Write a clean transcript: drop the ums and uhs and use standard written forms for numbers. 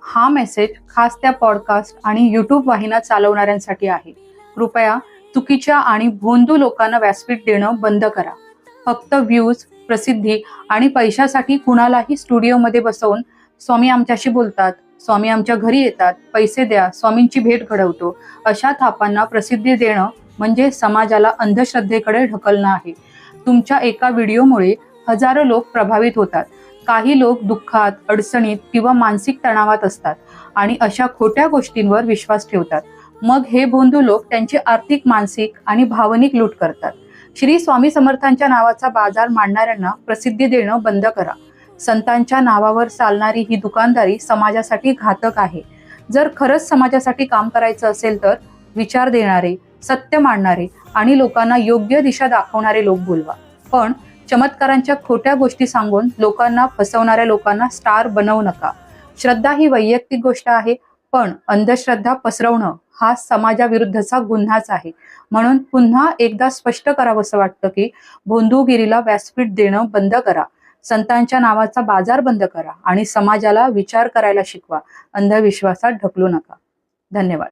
हा मेसेज खास त्या पॉडकास्ट आणि यूट्यूब वाहिन्या चालवणाऱ्यांसाठी आहे. कृपया चुकीच्या आणि भोंदू लोकांना व्यासपीठ देणं बंद करा. फक्त व्ह्यूज, प्रसिद्धी आणि पैशासाठी कुणालाही स्टुडिओमध्ये बसवून स्वामी आमच्याशी बोलतात, स्वामी आमच्या घरी येतात, पैसे द्या, स्वामींची भेट घडवतो, अशा थापांना प्रसिद्धी देणं म्हणजे समाजाला अंधश्रद्धेकडे ढकलणं आहे. तुमच्या एका व्हिडिओमुळे हजारो लोक प्रभावित होतात. काही लोक दुःखात, अडचणीत किंवा मानसिक तणावात असतात आणि अशा खोट्या गोष्टींवर विश्वास ठेवतात. मग हे भोंदू लोक त्यांची आर्थिक, मानसिक आणि भावनिक लूट करतात. श्री स्वामी समर्थांच्या नावाचा बाजार मांडणाऱ्यांना प्रसिद्धी देणं बंद करा. संतांच्या नावावर चालणारी ही दुकानदारी समाजासाठी घातक आहे. जर खरंच समाजासाठी काम करायचं असेल तर विचार देणारे, सत्य मांडणारे आणि लोकांना योग्य दिशा दाखवणारे लोक बोलवा. पण चमत्कारांच्या खोट्या गोष्टी सांगून लोकांना फसवणाऱ्या लोकांना स्टार बनवू नका. श्रद्धा ही वैयक्तिक गोष्ट आहे, पण अंधश्रद्धा पसरवणं हा समाजाविरुद्धचा गुन्हाच आहे. म्हणून पुन्हा एकदा स्पष्ट करावंसं वाटतं की भोंदूगिरीला व्यासपीठ देणं बंद करा. संतांच्या नावाचा बाजार बंद करा आणि समाजाला विचार करायला शिकवा. अंधविश्वासात ढकलू नका. धन्यवाद.